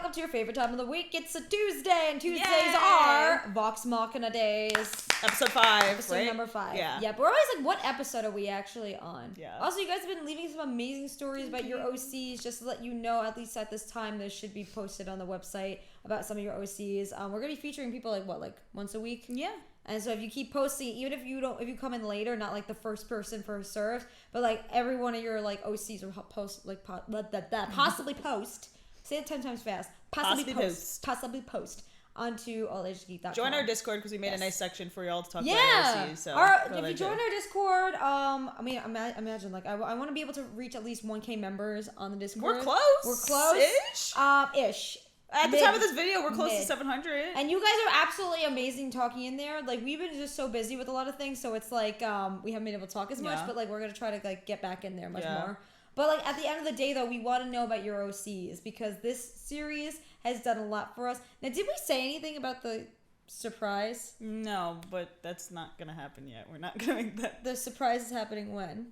welcome to your favorite time of the week. It's a Tuesday, and Tuesdays are Vox Machina days. Episode 5, Episode number 5. Yeah, but we're always like, what episode are we actually on? Yeah. Also, you guys have been leaving some amazing stories about your OCs. Just to let you know, at least at this time, this should be posted on the website about some of your OCs. We're gonna be featuring people like once a week. Yeah. And so if you keep posting, even if you come in later, not like the first person first served, but like every one of your like OCs will post possibly post. Say it 10 times fast. Possibly post onto AAOG.com. Join our Discord because we made a nice section for y'all to talk about OCs. So if you join our Discord, imagine like I want to be able to reach at least 1K members on the Discord. We're close. Ish. At the time of this video, we're close to 700. And you guys are absolutely amazing talking in there. Like, we've been just so busy with a lot of things, so it's like, we haven't been able to talk as much, but like, we're going to try to like get back in there much more. But like, at the end of the day, though, we want to know about your OCs, because this series has done a lot for us. Now, did we say anything about the surprise? No, but that's not going to happen yet. We're not going to... The surprise is happening when?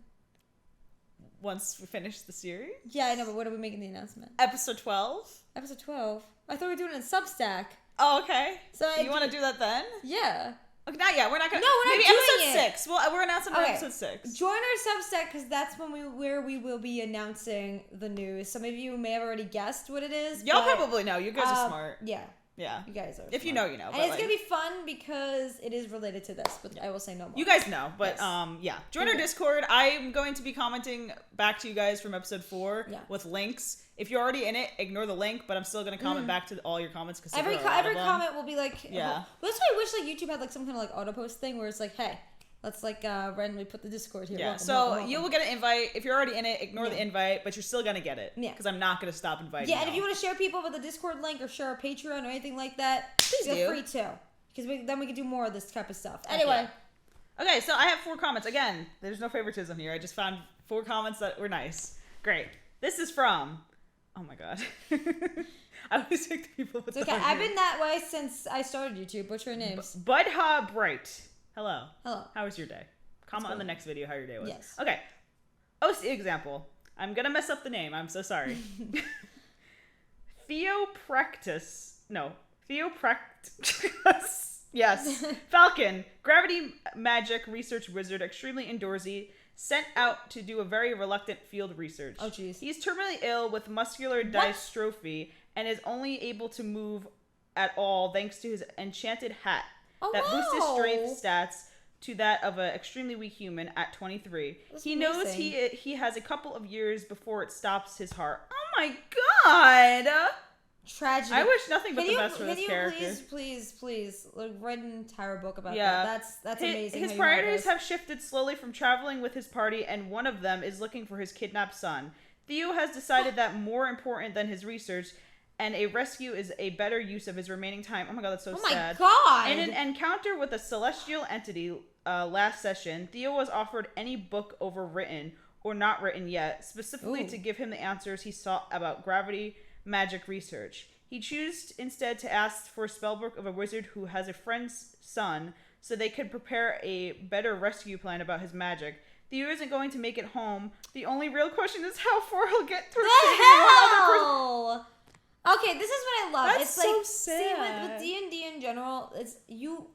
Once we finish the series? Yeah, I know, but when are we making the announcement? Episode 12. Episode 12? I thought we were doing it in Substack. Oh, okay. So you want to do that then? Yeah. Okay, not yet. We're not going to... No, we're not maybe doing episode 6. Well, we're announcing episode 6. Join our Substack, because that's where we will be announcing the news. Some of you may have already guessed what it is. Y'all probably know. You guys are smart. Yeah. Yeah. You guys are If smart. you know, you know. And it's going to be fun because it is related to this, but I will say no more. You guys know, but yeah. Join our Discord. I'm going to be commenting back to you guys from episode 4 with links. If you're already in it, ignore the link, but I'm still going to comment back to all your comments. Cause every comment will be like... Yeah. Well, that's why I wish like YouTube had like some kind of like auto post thing where it's like, hey... Let's like randomly put the Discord here. Yeah, welcome. You will get an invite. If you're already in it, ignore the invite, but you're still going to get it. Yeah. Because I'm not going to stop inviting you. Yeah, and if you want to share people with a Discord link or share a Patreon or anything like that, feel free to. Because then we can do more of this type of stuff. Anyway. Okay, so I have 4 comments. Again, there's no favoritism here. I just found 4 comments that were nice. Great. This is from... Oh my god. I always pick the people with it's okay. I've been that way since I started YouTube. What's your names? Budha Bright. Hello. How was your day? Comment on the next video how your day was. Yes. Okay. OC example. I'm gonna mess up the name. I'm so sorry. Theopractus. Yes. Falcon. Gravity magic research wizard. Extremely indoorsy. Sent out to do a very reluctant field research. Oh, jeez. He's terminally ill with muscular dystrophy and is only able to move at all thanks to his enchanted hat. Boosts his strength stats to that of an extremely weak human at 23. He knows he has a couple of years before it stops his heart. Oh my god! Tragedy. I wish nothing but the best for this character. Please, write an entire book about that. That's amazing. His priorities have shifted slowly from traveling with his party, and one of them is looking for his kidnapped son. Theo has decided that more important than his research and a rescue is a better use of his remaining time. Oh my god, that's so sad. Oh my god! In an encounter with a celestial entity last session, Theo was offered any book overwritten or not written yet, specifically to give him the answers he sought about gravity magic research. He chose instead to ask for a spellbook of a wizard who has a friend's son so they could prepare a better rescue plan about his magic. Theo isn't going to make it home. The only real question is how far he'll get through saving one other person. Okay, this is what I love. That's so sad. See, with D&D in general, it's you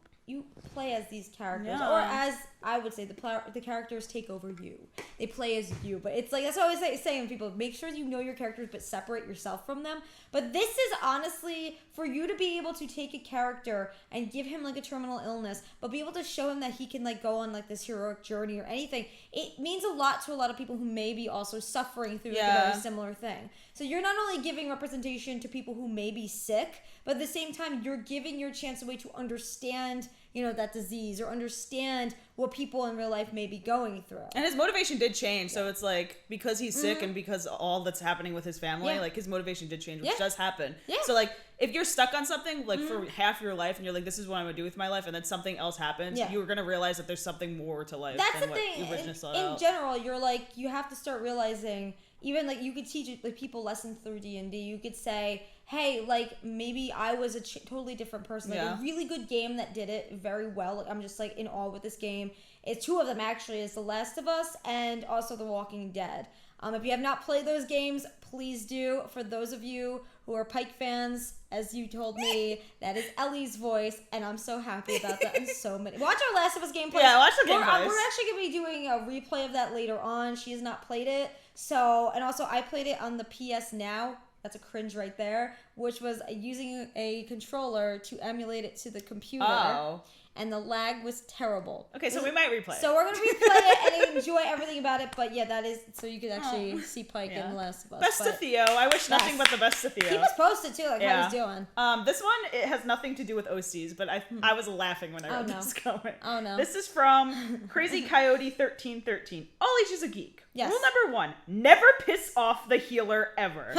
play as these characters, or as I would say, the characters take over you. They play as you, but it's like that's what I always say to people: make sure you know your characters, but separate yourself from them. But this is honestly for you to be able to take a character and give him like a terminal illness, but be able to show him that he can like go on like this heroic journey or anything. It means a lot to a lot of people who may be also suffering through like, a very similar thing. So you're not only giving representation to people who may be sick, but at the same time, you're giving your chance away to understand, that disease or understand what people in real life may be going through. And his motivation did change. So it's like, because he's sick and because all that's happening with his family, like his motivation did change, which does happen. Yeah. So like, if you're stuck on something like for half your life and you're like, this is what I'm going to do with my life, and then something else happens, you're going to realize that there's something more to life than what thing. you originally sought out. In general, you're like, you have to start realizing, even like you could teach like people lessons through D&D. You could say, hey, like maybe I was a totally different person. Like a really good game that did it very well. Like I'm just like in awe with this game. It's 2 of them actually. It's The Last of Us and also The Walking Dead. If you have not played those games, please do. For those of you who are Pike fans, as you told me, that is Ellie's voice, and I'm so happy about that. And so many. Watch our Last of Us gameplay. Yeah, watch the gameplays. We're actually going to be doing a replay of that later on. She has not played it. So, and also I played it on the PS Now. That's a cringe right there, which was using a controller to emulate it to the computer. Oh. And the lag was terrible. Okay, so we might replay it. So we're going to replay it and enjoy everything about it. But yeah, that is, so you can actually see Pike in The Last of Us. Best to Theo. I wish nothing but the best to Theo. He was posted too, like how he's doing. This one, it has nothing to do with OCs, but I was laughing when I read this comment. Oh no. This is from Crazy Coyote 1313. All ages a geek. Yes. Rule number 1, never piss off the healer ever.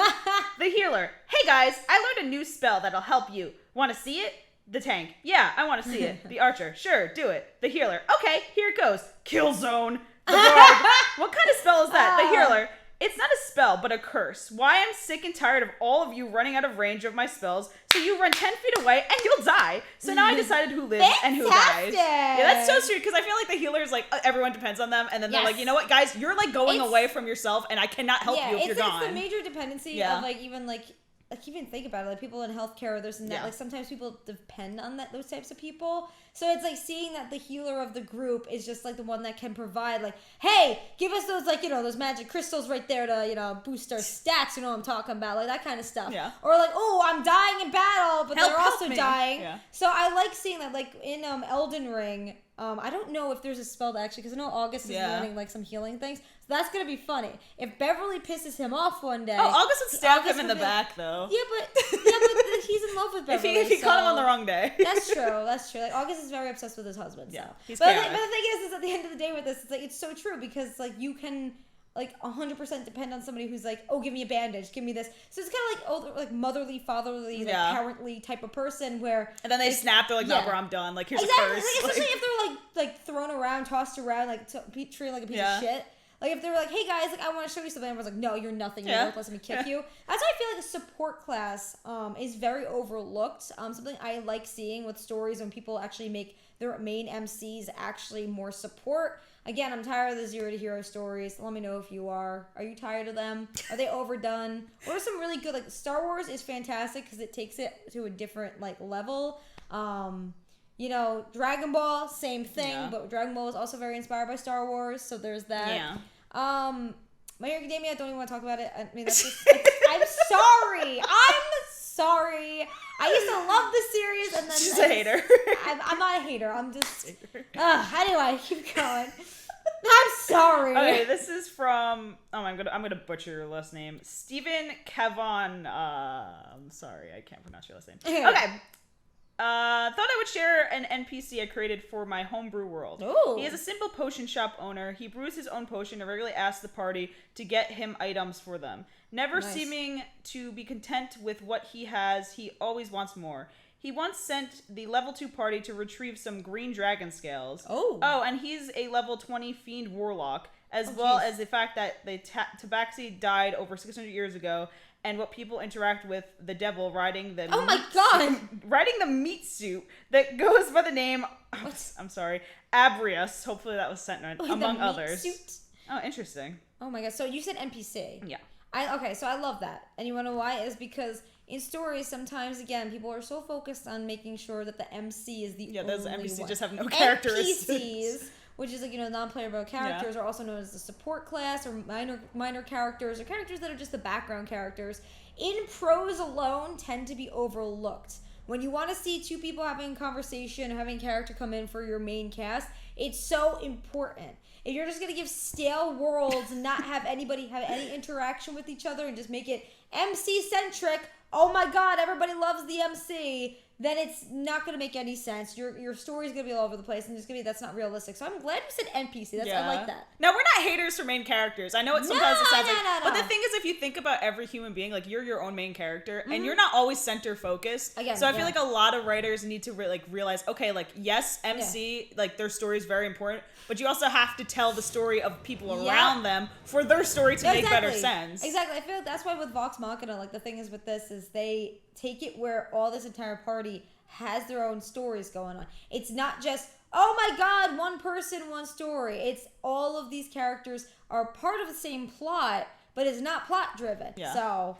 The healer. Hey guys, I learned a new spell that'll help you. Want to see it? The tank. Yeah, I want to see it. The archer. Sure, do it. The healer. Okay, here it goes. Kill zone. The rogue. What kind of spell is that? The healer. It's not a spell, but a curse. Why I'm sick and tired of all of you running out of range of my spells, so you run 10 feet away and you'll die. So now I decided who lives and who dies. Yeah, that's so sweet, because I feel like the healer is like, everyone depends on them, and then they're like, you know what, guys, you're like going away from yourself, and I cannot help you if you're gone. It's the major dependency of like, even think about it, like people in healthcare, there's like sometimes people depend on those types of people. So it's like seeing that the healer of the group is just like the one that can provide, like, hey, give us those, like, those magic crystals right there to, boost our stats, you know what I'm talking about, like that kind of stuff. Yeah. Or like, oh, I'm dying in battle, but they're also dying. Yeah. So I like seeing that, like in Elden Ring. I don't know if there's a spell that actually, because I know August is learning like some healing things. So that's going to be funny. If Beverly pisses him off one day. Oh, August would stab him in the back, though. Yeah, but he's in love with Beverly. If he caught him on the wrong day. That's true. Like, August is very obsessed with his husband. Yeah, so. he's but the thing is at the end of the day with this, it's like, it's so true, because like you can like 100% depend on somebody who's like, oh, give me a bandage, give me this. So it's kind of like motherly, fatherly, like parently type of person where. And then they snap. They're like, no, bro, I'm done. Like, here's a curse. Like, especially if they're like thrown around, tossed around, like treated like a piece of shit. Like if they're like, hey guys, like I want to show you something. Everyone's like, no, you're nothing. You're worthless. Let me kick you. That's why I feel like a support class is very overlooked. Something I like seeing with stories when people actually make their main MCs actually more support. Again, I'm tired of the zero to hero stories. Let me know if you are. Are you tired of them? Are they overdone? What are some really good, like Star Wars is fantastic because it takes it to a different like level. Dragon Ball, same thing, but Dragon Ball is also very inspired by Star Wars, so there's that. Yeah. My Hero Academia, I don't even want to talk about it. I mean, that's just, I'm sorry. I used to love the series, and then she's a hater. I'm not a hater. I'm just. Anyway, keep going. I'm sorry. Okay, this is from. Oh, I'm gonna butcher your last name, Stephen Kevon. I'm sorry, I can't pronounce your last name. Okay. Thought I would share an NPC I created for my homebrew world. Ooh. He is a simple potion shop owner. He brews his own potion and regularly asks the party to get him items for them. Never seeming to be content with what he has, he always wants more. He once sent the level 2 party to retrieve some green dragon scales. Oh, and he's a level 20 fiend warlock, as well as the fact that the Tabaxi died over 600 years ago, and what people interact with the devil riding the riding the meat suit that goes by the name Abrius. Hopefully that was sent among others. Suit? Oh, interesting. Oh my god. So you said NPC. Yeah. So I love that. And you want to know why? It's because in stories, sometimes, again, people are so focused on making sure that the MC is the only one. Yeah, those NPCs just have no characteristics. NPCs, which is like, non-playable characters, are also known as the support class, or minor characters, or characters that are just the background characters. In prose alone, tend to be overlooked. When you want to see two people having a conversation, having a character come in for your main cast, it's so important. If you're just going to give stale worlds and not have anybody have any interaction with each other and just make it MC-centric, oh my god, everybody loves the MC, then it's not going to make any sense. Your story's going to be all over the place, and it's going to be, that's not realistic. So I'm glad you said NPC. I like that. Now, we're not haters for main characters. I know it sometimes it sounds like... But the thing is, if you think about every human being, like, you're your own main character, and you're not always center-focused. Again, so I feel like a lot of writers need to realize, okay, like, yes, MC, like, their story is very important, but you also have to tell the story of people around them for their story to make better sense. Exactly. I feel like that's why with Vox Machina, like, the thing is with this is they take it where all this entire party has their own stories going on. It's not just, oh my god, one person, one story. It's all of these characters are part of the same plot, but it's not plot driven. Yeah. So.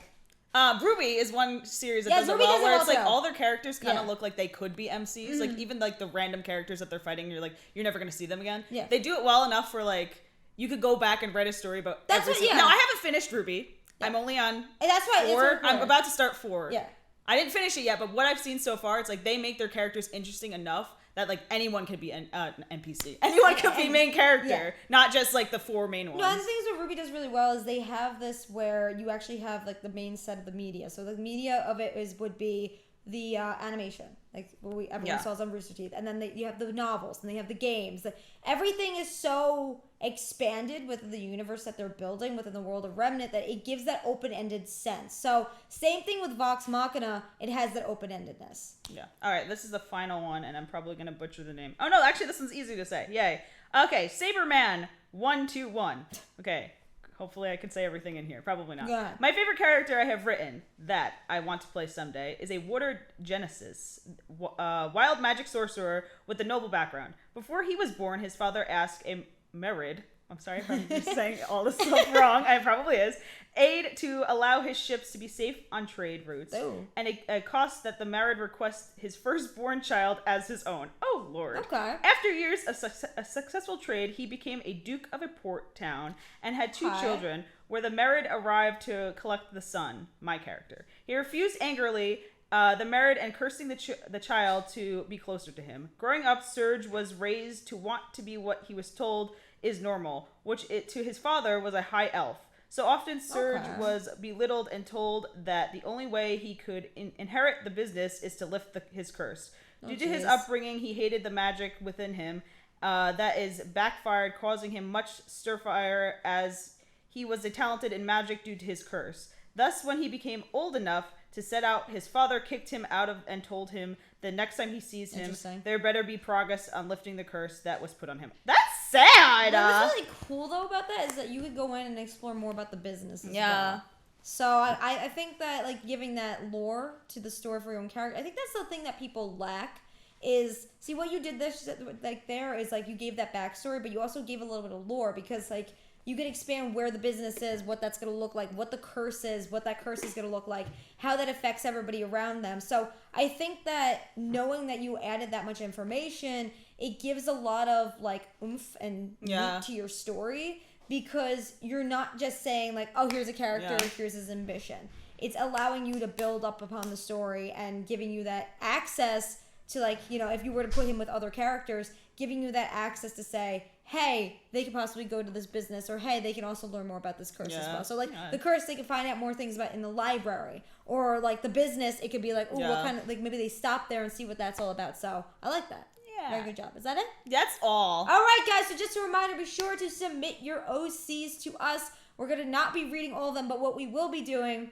Ruby is one series that does it Ruby well, does it where it's also. like all their characters kind of look like they could be MCs. Like even like the random characters that they're fighting, you're like, you're never gonna see them again. Yeah. They do it well enough for like you could go back and write a story about. That's what. Yeah. Now I haven't finished Ruby. Yeah. I'm only on. And that's why 4. I'm about to start 4. Yeah. I didn't finish it yet, but what I've seen so far, it's like they make their characters interesting enough that like anyone could be an NPC. Anyone could be main character, not just like the 4 main ones. No, and the things what Ruby does really well is they have this where you actually have like the main set of the media. So the media of it would be the animation, like what everyone saw on Rooster Teeth, and then you have the novels, and they have the games. Everything is so expanded within the universe that they're building within the world of Remnant that it gives that open-ended sense. So same thing with Vox Machina, it has that open-endedness. Yeah. All right, this is the final one, and I'm probably gonna butcher the name. Oh no, actually this one's easy to say. Yay. Okay, Saberman 121. Okay. Hopefully I can say everything in here. Probably not. Yeah. My favorite character I have written that I want to play someday is a Water Genesis, wild magic sorcerer with a noble background. Before he was born, his father asked a Merid, I'm sorry if I'm just saying all this stuff wrong, I probably is, aid to allow his ships to be safe on trade routes. Ooh. And it costs that the Merid request his firstborn child as his own. Oh, Lord. Okay. After years of a successful trade, he became a duke of a port town and had 2 children, where the Merid arrived to collect the son, my character. He refused angrily the Merid and cursing the child to be closer to him. Growing up, Surge was raised to want to be what he was told is normal, which to his father was a high elf. So often Surge was belittled and told that the only way he could inherit the business is to lift his curse. Due to his upbringing, he hated the magic within him. That is backfired, causing him much stir-fire as he was talented in magic due to his curse. Thus, when he became old enough to set out, his father kicked him out of and told him the next time he sees him, there better be progress on lifting the curse that was put on him. That's sad! What's really cool, though, about that is that you could go in and explore more about the business as well. So I think that, like, giving that lore to the story for your own character, I think that's the thing that people lack is, see, what you did this, like, there is, like, you gave that backstory, but you also gave a little bit of lore because, like, you can expand where the business is, what that's going to look like, what the curse is, what that curse is going to look like, how that affects everybody around them. So I think that knowing that you added that much information, it gives a lot of, like, oomph and meat to your story because you're not just saying, like, oh, here's a character, here's his ambition. It's allowing you to build up upon the story and giving you that access to, like, you know, if you were to put him with other characters, giving you that access to say, hey, they could possibly go to this business, or hey, they can also learn more about this curse as well. So, like, the curse, they can find out more things about in the library. Or, like, the business, it could be like, oh, what kind of, like, maybe they stop there and see what that's all about. So, I like that. Yeah. Very good job. Is that it? That's all. All right, guys. So, just a reminder, be sure to submit your OCs to us. We're going to not be reading all of them, but what we will be doing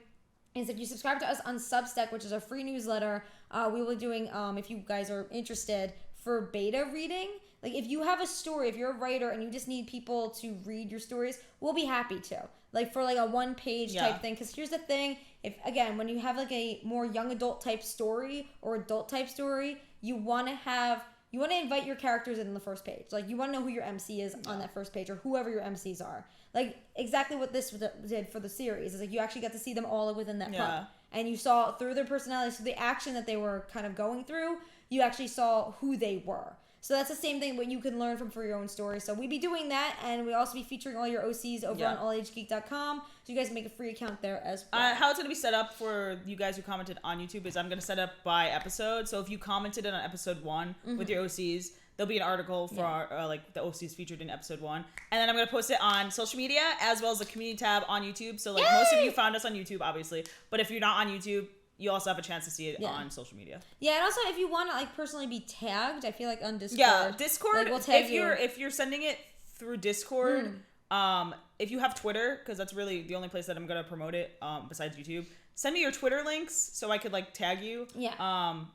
is if you subscribe to us on Substack, which is a free newsletter, we will be doing, if you guys are interested, for beta reading. Like, if you have a story, if you're a writer and you just need people to read your stories, we'll be happy to. Like, for, like, a one-page type thing. Because here's the thing. If, again, when you have, like, a more young adult type story or adult type story, you want to invite your characters in the first page. Like, you want to know who your MC is on that first page or whoever your MCs are. Like, exactly what this did for the series is, like, you actually got to see them all within that pub. And you saw through their personalities, through the action that they were kind of going through, you actually saw who they were. So that's the same thing what you can learn from for your own story. So we'd be doing that, and we'll also be featuring all your OCs over on AAOGgeek.com. So you guys can make a free account there as well. How it's going to be set up for you guys who commented on YouTube is I'm going to set up by episode. So if you commented on episode 1 with your OCs, there'll be an article for our, like the OCs featured in episode 1. And then I'm going to post it on social media as well as the community tab on YouTube. So like most of you found us on YouTube, obviously. But if you're not on YouTube, you also have a chance to see it on social media. Yeah, and also if you want to like personally be tagged, I feel like on Discord. Yeah, Discord. Like, we'll tag if you're sending it through Discord, if you have Twitter, because that's really the only place that I'm gonna promote it, besides YouTube. Send me your Twitter links so I could like tag you. Yeah.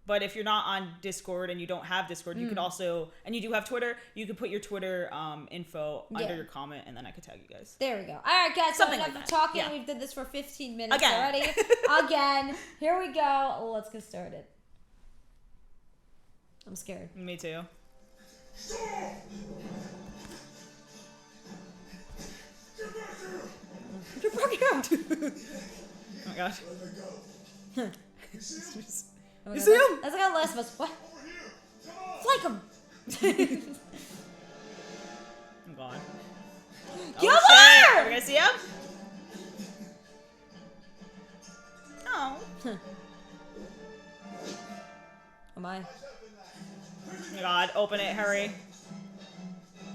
But if you're not on Discord and you don't have Discord, you could also, and you do have Twitter, you could put your Twitter info under your comment, and then I could tag you guys. There we go. All right, guys. Something so like enough that. talking. Yeah. We've did this for 15 minutes Again. already. Again. Here we go. Let's get started. I'm scared. Me too. Oh my gosh. Oh You my see God, him? That's like on Last of Us. What? Flank him! I'm gone. Kill Are her! we gonna see him? Oh. Oh my. Oh my god, open it, hurry.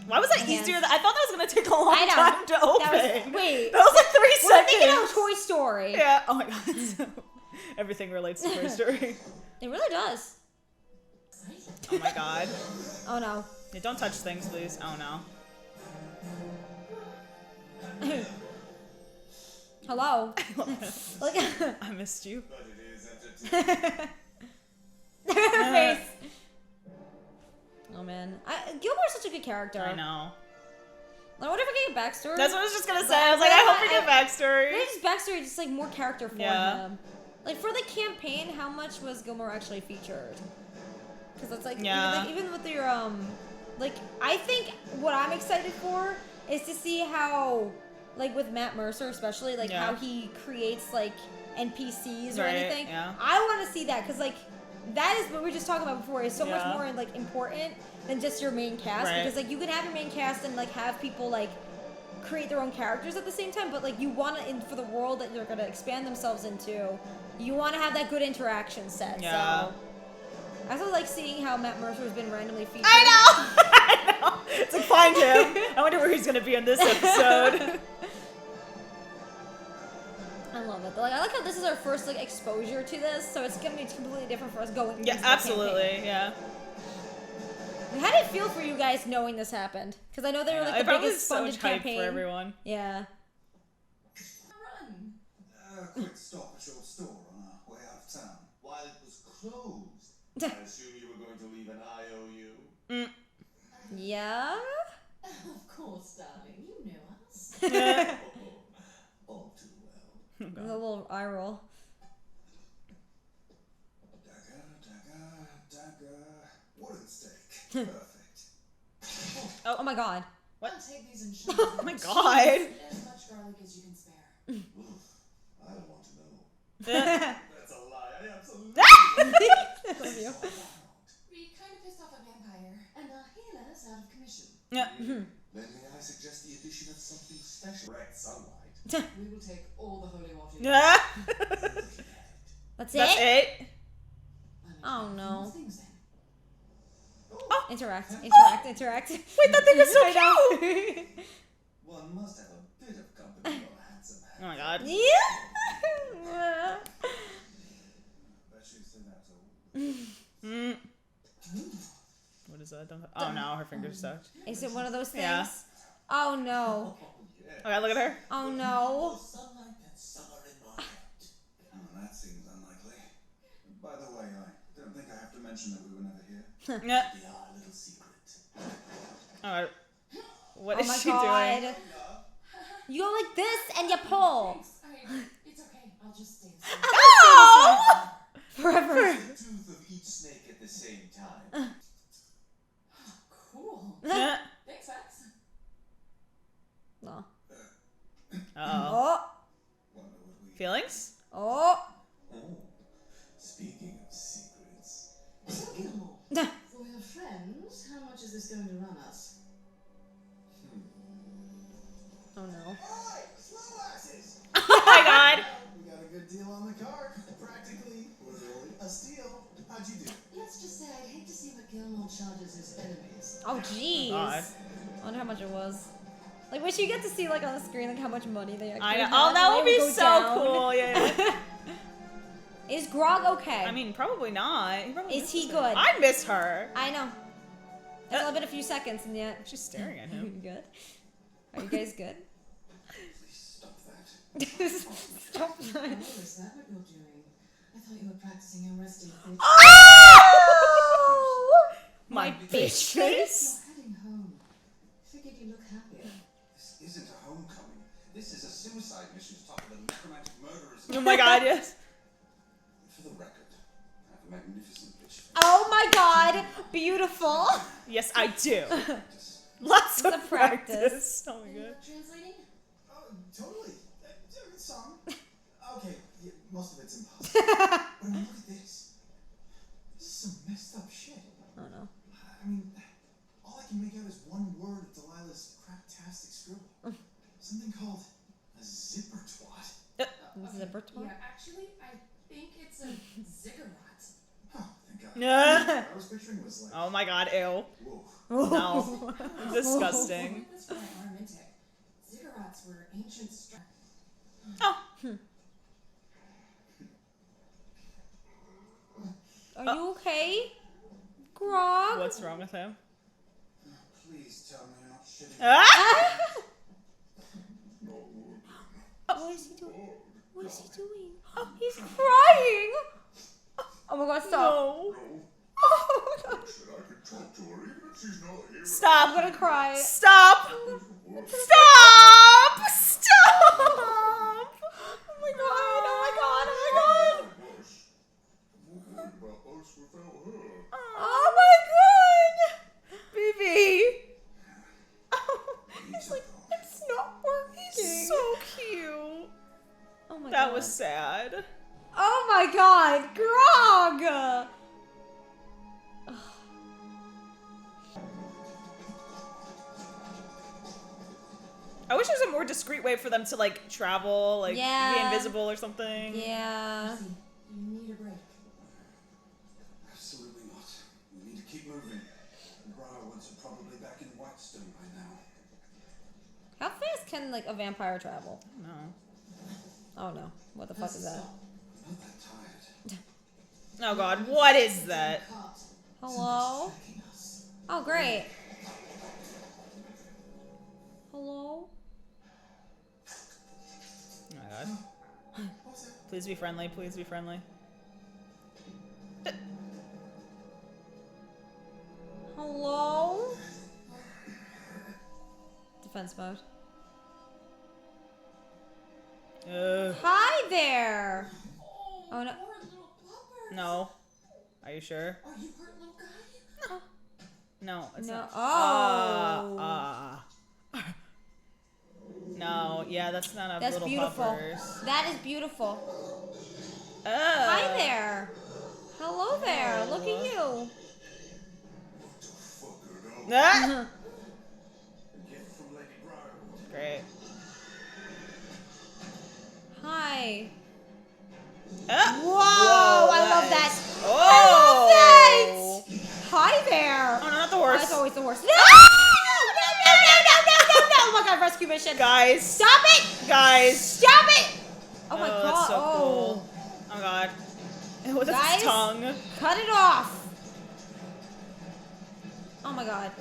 Why was that My hands. easier? I thought that was gonna take a long I know. time to open. That was, wait. That was like 3 We're seconds. thinking of Toy Story. Yeah. Oh my god. Everything relates to Toy Story. It really does. Oh my god. Oh no. Yeah, don't touch things, please. Oh no. Hello. Like, I missed you. But it is her face. Oh man, Gilmore's such a good character. I know. I wonder if we get a backstory. That's what I was just gonna say. I was like, I hope we get backstory. Maybe just backstory, just like more character for Yeah. him. Like for the campaign, how much was Gilmore actually featured? Because it's like, Yeah. even with your like I think what I'm excited for is to see how, like with Matt Mercer especially, like Yeah. how he creates like NPCs or Right, anything. yeah. I want to see that because like that is what we were just talking about before. Is so much Yeah. more like important than just your main cast Right. because like you can have your main cast and like have people like create their own characters at the same time, but like you want to, for the world that you're gonna expand themselves into, you want to have that good interaction set. Yeah. So I also like seeing how Matt Mercer has been randomly featured. I know. I know. It's like, find him. I wonder where he's gonna be in this episode. I love it. Like I like how this is our first like exposure to this, so it's gonna be completely different for us going. Yeah, into the absolutely. campaign. Yeah. How did it feel for you guys knowing this happened? Because I know they were like It the probably was biggest so funded much hype campaign for everyone. Yeah. Run. Quick stop at your store on our way out of town. While it was closed, I assume you were going to leave an IOU. Yeah. Of course, darling. You know us. Yeah. All too well. A little eye roll. Dagger. Wooden stake. Perfect. Oh my god. What? I'll take these and shove Oh my god. as much garlic as you can spare. Oof, I don't want to know. Yeah. That's a lie. I absolutely I love you. We kind of pissed off a vampire, and our healer's out of commission. Yeah. Then may I suggest the addition of something special? Red sunlight. We will take all the holy water. Yeah. That's That's it? it. Oh, no. Things then. Interact. Wait, Interact. that thing is so I know. cute. One must have a bit of company on a handsome Oh man. my god. Yeah. Bet she's in that old. Mm. What is that? Oh no, her finger's stuck. Is it one of those things? Yeah. Oh no. Oh, yeah. Okay, look at her. Oh no. Sunlight and summer in my heart. Oh, that seems unlikely. By the way, I don't think I have to mention that we were never here. Yeah. Be our little secret. Oh, what Oh is my she god. doing? You go like this and you pull. Thanks. It's okay. I'll just stay. Oh! Forever. The tooth of each snake at the same time. Cool. Yeah. Thanks, Max. No. Uh-oh. Oh. Wonder what we... Feelings? Oh. Oh, speaking of secrets. So, Gilmore, for your friends, how much is this going to run us? Oh no. Alright, slow asses! Oh my god. We got a good deal on the card. Practically, literally, a steal. How'd you do? Let's just say I'd hate to see what Gilmore charges his enemies. Oh jeez. God. I wonder how much it was. Like, wish you get to see like on the screen like how much money they actually I know. had, Oh, that and would they be go so down. cool. Yeah. Is Grog okay? I mean, probably not. Probably Is he misses good? her. I miss her. I know. It's only been a few seconds and yet. She's staring at You him. good? Are you guys good? Please stop that. Stop. Oh, is that what you're doing? I thought you were practicing your resting bitch. Oh! My bitch bitch face. You're heading home. Figured you look happier. This isn't a homecoming. This is a suicide mission to talk about the necromantic murderers. Oh my god, yes. For the record, I have a magnificent bitch face. Oh my god! Beautiful. Yes, I do. Practice. Lots It's of a practice. practice. Oh my god. Translating? Oh, totally. most of it's impossible. But I mean, look at this. This is some messed up shit. Oh no. I mean, all I can make out is one word of Delilah's craptastic scribble. Something called a zipper twat. Zipper twat? Yeah, actually, I think it's a ziggurat. Oh, thank God. Yeah. What I was picturing was like, Oh my god, ew. whoa. No. Disgusting. That's from Armintic. Ziggurats were ancient Oh. Are you okay? Grog? What's wrong with him? Please tell me you're not shitting. Ah! What is he doing? What is he doing? Oh, he's crying! Oh my god, stop. No. Oh, no. I could talk to her even if she's not here. I'm Stop. gonna cry. Stop. Stop. Stop. Oh my god. Oh my god. Oh my god. Oh my god. BB. Oh, It's like, it's not working. so cute. Oh my god. That was sad. Oh my god, Grog! I wish there was a more discreet way for them to like travel, like Yeah. be invisible or something. Yeah. You need a break. Absolutely not. We need to keep moving. The Briarwoods are probably back in Whitestone by now. How fast can like a vampire travel? No. Oh no. What the fuck is that? I'm not that tired. Oh god, what is that? Hello? Oh great. Hello? Oh my god. Please be friendly, please be friendly. Hello? Defense mode. Hi there! Oh no. Poor little puppers. No. Are you sure? Are you hurt, little guy? No, it's No. not. Oh. No, yeah, that's not a That's little beautiful. puppers. That is beautiful. Hi there. Hello there. Look at you. Ah! A gift from Lady Briarwood. Great. Hi. Ah! Whoa, I love that. Oh! I love that. Hi there. Oh no, not the Oh, horse. that's always the horse. No! No! Oh my god, rescue mission. Guys. Stop it! Guys. Stop it! Oh my god. That's so oh. cool. Oh god. What's Guys? his tongue? Cut it off. Oh my god.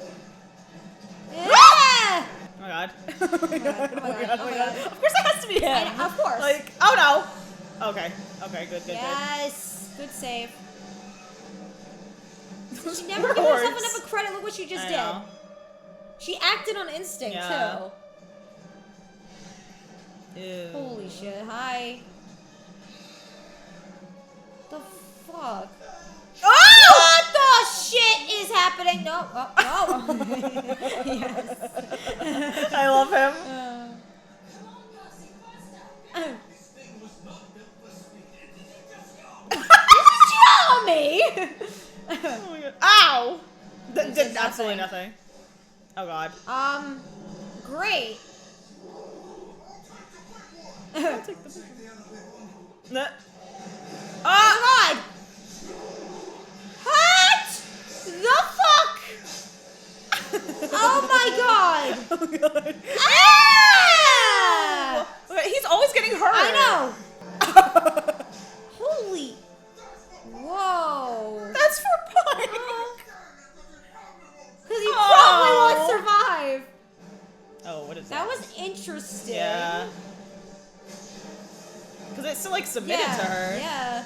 Yeah! Oh my god. Oh my god. Oh my god. Oh my god. Of course it has to be him. Of course. Like, oh no. Okay. Okay, good, good, Yes. Good save. good. She never gives herself enough credit. Look what she just I did. know. She acted on instinct Yeah. too. Ew. Holy shit. Hi. The fuck? Oh! What the shit is happening? No. Oh, no. Yes. I love him. Come on, Percy, faster. This thing was not built for speed. Did you just go? Show me! Oh my god. Ow! It Did did absolutely nothing. nothing. Oh god. Great. Take the other big one. Nah. Oh Ah! my god! What? The fuck? Oh my god! Oh my god. Ah! Wait, he's always getting hurt. I know. Holy. Whoa. That's for Pike. Because he probably won't survive. Oh, what is That that? was interesting. Yeah. Because it's still like submitted Yeah, to her. Yeah.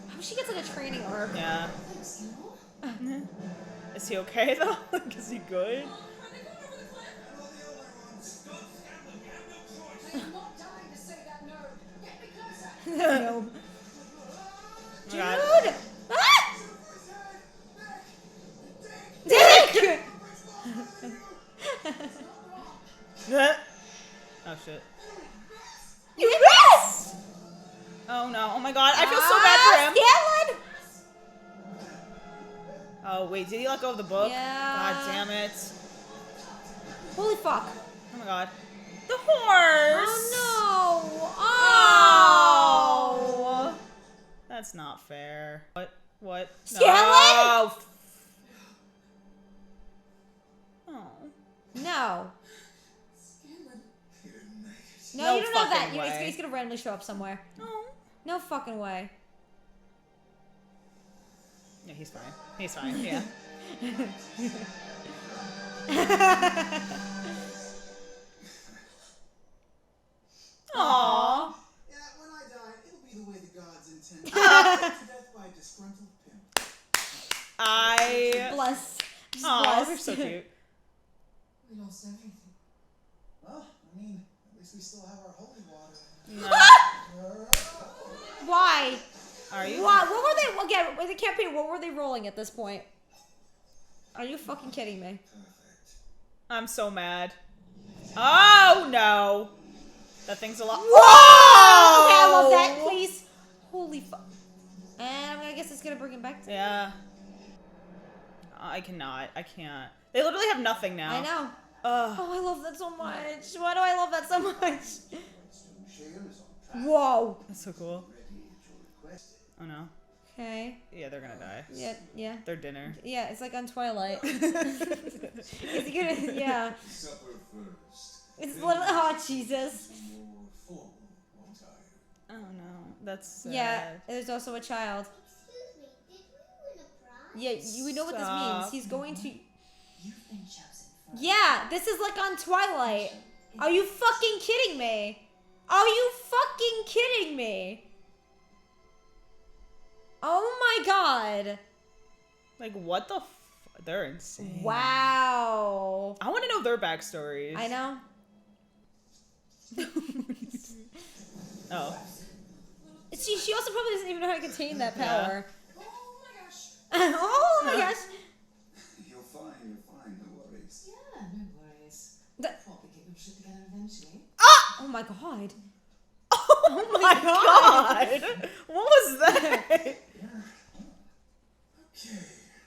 I hope she gets like a training arc. Yeah. Thanks, Lil. Is he okay though? Like, is he good? Are they going over the cliff? And all the other ones. Don't scam them. You have no choice. They are not dying to say that no. Get me closer. No. Oh my god. Dude! Ah! Dick! Oh shit. You missed! Oh no! Oh my god! I feel so bad for him. Scanlan! Oh wait, did he let go of the book? Yeah. God damn it! Holy fuck! Oh my god! The horse! Oh no! Oh! That's not fair. What? What? Scanlan? No. Oh. No. Scanlan. He didn't make it. No, No you don't know that. fucking way. He's gonna randomly show up somewhere. No. No fucking way. Yeah, he's fine. He's fine. Yeah. Aww. Yeah, when I die, it'll be the way the gods intend. To death by a disgruntled pimp. Bless. Just Aw, bless. they're so cute. We lost everything. Well, I mean, at least we still have our holy water. No. Why? Are you? Why? What were they? Again, with the campaign, what were they rolling at this point? Are you fucking kidding me? Perfect. I'm so mad. Oh no. That thing's a lot. Whoa! Okay, I love that. Please. Holy fuck. And I guess it's gonna bring him back to. Yeah. I cannot. I can't. They literally have nothing now. I know. Ugh. Oh, I love that so much. Why do I love that so much? Student Shale is on track. Whoa. That's so cool. Ready at your request. Oh no. Okay. Yeah, they're gonna die. Yeah. Yeah. Their dinner. Yeah. It's like on Twilight. Is he gonna? Yeah. Supper first. It's literally. Oh Jesus. More formal, won't I? Oh no. That's sad. Yeah. There's also a child. Excuse me, did we win a prize? Yeah. We know what this means. Stop. He's going to. You've been chosen for. Yeah. This is like on Twilight. Are you fucking kidding me? Are you fucking kidding me? Oh my god. Like what the? They're insane. Wow. I want to know their backstories. I know. Oh. She also probably doesn't even know how to contain that power. Oh my gosh. Oh my gosh. You're fine, no worries. Yeah, no worries. That- Probably get your shit together eventually. Oh my god. Oh my god. What was that? Okay,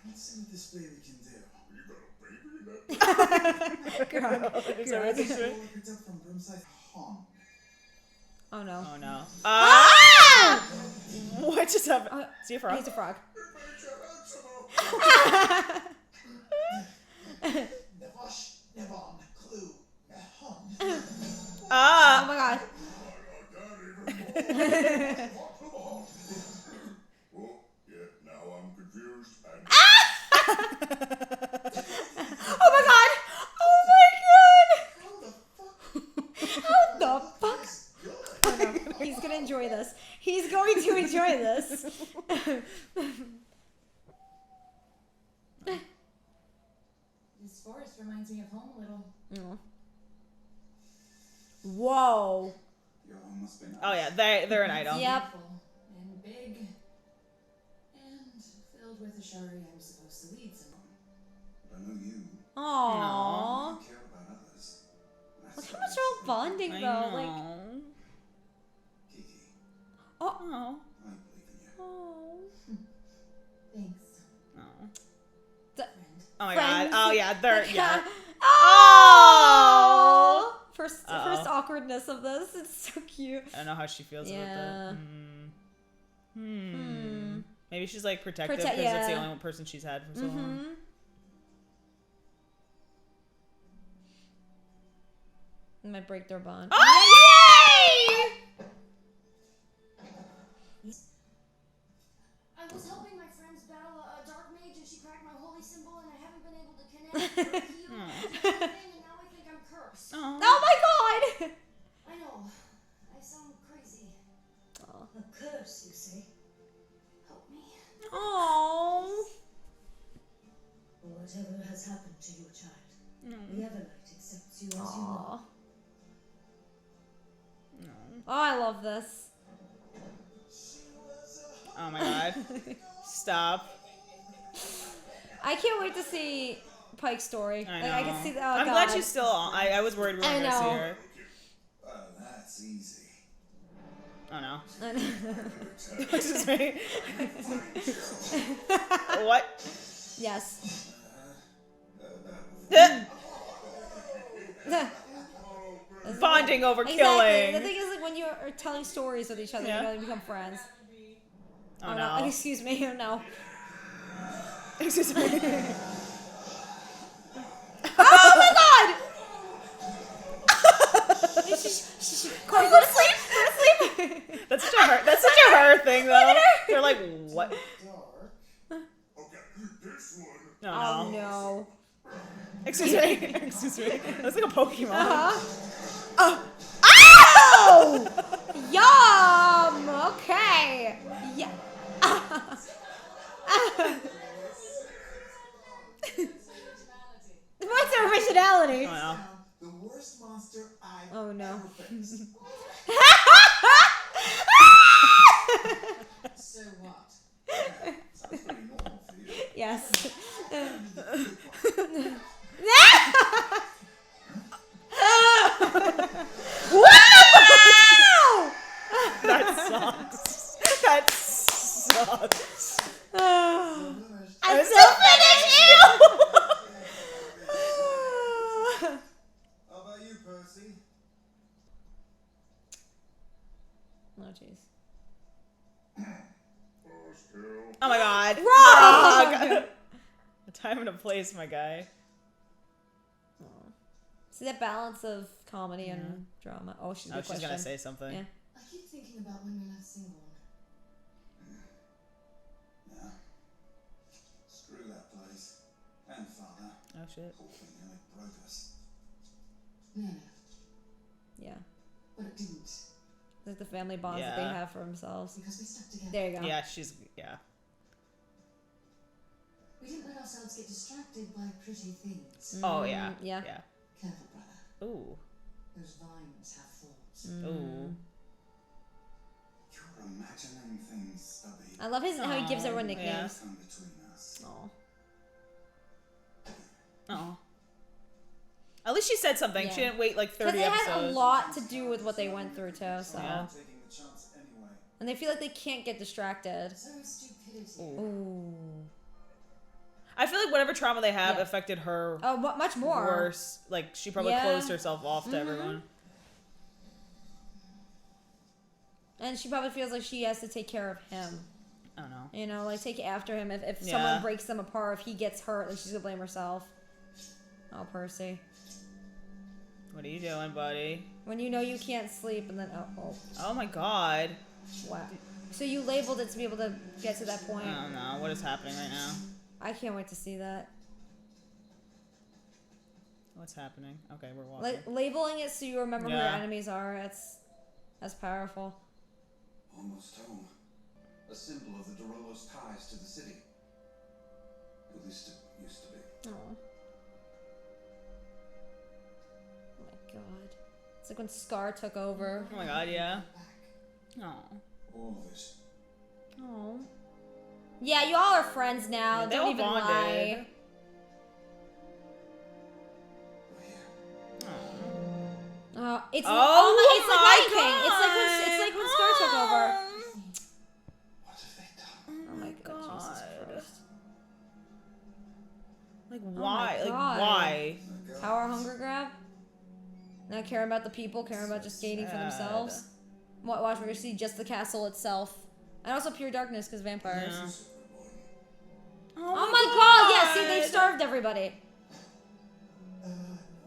let's see what this baby can do. You got a baby in that? Girl. Is that what Girl. he's doing? Picked up from Brimside Hong. Oh no. Oh no. Ah! What just happened? See a frog? He's a frog. Nevosh, Nevon, Clue, Hong. Oh Ah! my god. Oh, yeah, now I'm confused. Oh my god. Oh my god. How the fuck? How the fuck? That's good. Oh, no. He's gonna enjoy this. He's going to enjoy this. This forest reminds me of home a little. Oh. Whoa. Your home must be nice. Oh yeah, they're an item. Yep. Beautiful and big. And filled with a shari I'm supposed to lead someone. But I know you. Aww. You care about others. That's Look how what much they're all bonding I though. know. Like, Kiki, oh. Oh. I believe in you. Oh. Thanks, Oh. The- friend. Oh my Friends. god. Oh yeah, they're yeah. Oh. First Uh-oh. awkwardness of this. It's so cute. I don't know how she feels Yeah. about that. Maybe she's like protective because Protect- it's the yeah. only person she's had for so long. Mm-hmm. It might break their bond. Oh! I was helping my friends battle a dark mage and she cracked my holy symbol and I haven't been able to connect or heal or do anything and now I think I'm cursed. Oh. Oh my god! I know. I sound crazy. Oh. A curse, you say? Help me. Oh. Whatever has happened to your child, No. the Everlight accepts you as you are. Aw. No. Oh, I love this. Oh my god. Stop. I can't wait to see Pike's story. I Like, know. I can see that. Oh, I'm god. glad she's still on. I was worried we I weren't gonna see know. her. That's easy. Oh no. I know. Excuse me. What? Yes. Bonding over Exactly. killing. The thing is, like, when you are telling stories with each other, Yeah. you know, you become friends. Oh no. Excuse me. Oh no. Excuse me. Oh my god! Corey, go to sleep. Go to sleep. That's such a her thing though. They're like, what? Dark. Okay, this one. No, Oh no. no. Excuse me. Excuse me. That's like a Pokemon. Uh-huh. Oh! Yum! Okay. Yeah. What's originality? Oh no. The worst monster I've Oh no. ever faced. So what? Sounds pretty normal for you. Yes. Wow! That sucks. That sucks. I'm so finished. Ew! How about you, Percy? Oh jeez. Oh my god. Wrong! A time and a place, my guy. See that balance of comedy and drama. Oh, she's a Oh, good she's question. gonna say something. Yeah. I keep thinking about when we left Singleton. Yeah. Screw that place. And father. Oh shit. Poor thing nearly broke us. No, Yeah. but it didn't. Like the family bonds that they Yeah. have for themselves. Because we stuck together. There you go. Yeah, yeah. We didn't let ourselves get distracted by pretty things. Oh yeah. Yeah. Yeah. Careful, brother. Ooh. Those vines have thoughts. Ooh. You're imagining things, Stubby. I love how he gives everyone Yeah. nicknames. Come between us. Oh. Oh. At least she said something. Yeah. She didn't wait like Because 30 they episodes. had a lot to do with what they went through too, so. Yeah. Taking the chance anyway. And they feel like they can't get distracted. So is stupidity. Ooh. I feel like whatever trauma they have Yeah. affected her Oh, much more. worse. Like she probably Yeah. closed herself off to everyone. And she probably feels like she has to take care of him. I don't know. You know, like take after him. If Yeah. someone breaks them apart, if he gets hurt, then she's gonna blame herself. Oh, Percy. What are you doing, buddy? When you know you can't sleep, and then Oh my god. wow. So you labeled it to be able to get to that I point. don't know. What is happening right now? I can't wait to see that. What's happening? Okay, we're walking. Like labeling it so you remember who your Yeah. enemies are. That's powerful. Almost home. A symbol of the Dorolo's ties to the city. At least it used to be. Oh. Oh my god. It's like when Scar took over. Oh my god, yeah. Oh. All of it. Oh. Yeah, you all are friends now. Yeah, they Don't all even bonded. lie. We're here. It's Oh it's like Lion King. It's like when Scar took over. What have they done? Oh my god, Jesus Christ. Like my why? Like God. why? Power hunger grab? Not caring about the people, caring about just gaining for Sad. themselves. Watch, we're gonna see just the castle itself. And also pure darkness, because vampires. Yeah. Oh my god, yeah, see, they've starved everybody. No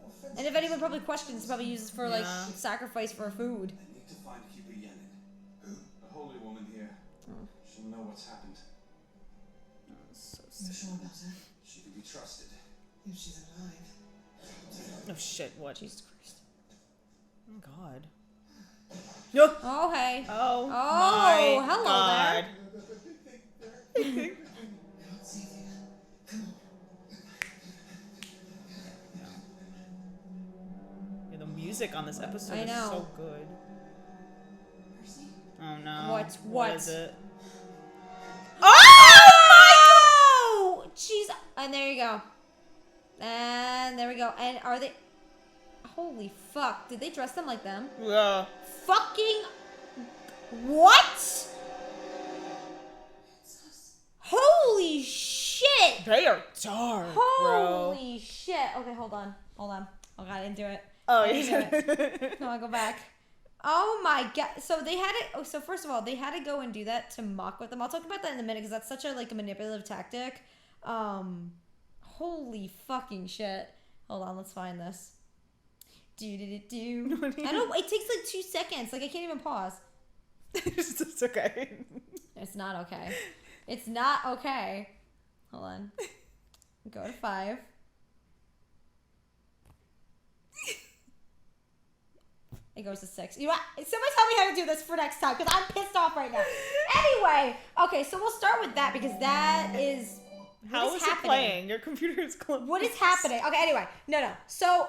offense. And if anyone probably questions, probably uses for, like, Yeah. sacrifice for food. I need to find Keeper Yenin. Who? The holy woman here. She'll know what's happened. So You sad. sure about her? She can be trusted. If she's alive. Oh shit! What? Jesus Christ. Oh god. No. Oh, hey. Oh. Oh, my hello god. there. God save you. Come on. Yeah, the music on this episode I is know. so good. Percy? Oh no. What? What is it? Oh! Jeez. And there you go. And there we go. And are they... Holy fuck. Did they dress them like them? Yeah. Fucking What? Holy shit! They are dark, bro. Holy shit! Okay, hold on. Oh god, I didn't do it. Oh, I didn't do yeah. it. No, I go back. Oh my god! So they had it. Oh, so first of all, they had to go and do that to muck with them. I'll talk about that in a minute because that's such a like a manipulative tactic. Holy fucking shit! Hold on, let's find this. Do. I know it takes like 2 seconds. Like I can't even pause. It's okay. It's not okay. It's not okay. Hold on. Go to 5. It goes to 6. You know what? Somebody tell me how to do this for next time because I'm pissed off right now. Anyway, okay, so we'll start with that because that is How is it playing? Your computer is closed. What is happening? Okay, anyway. No. So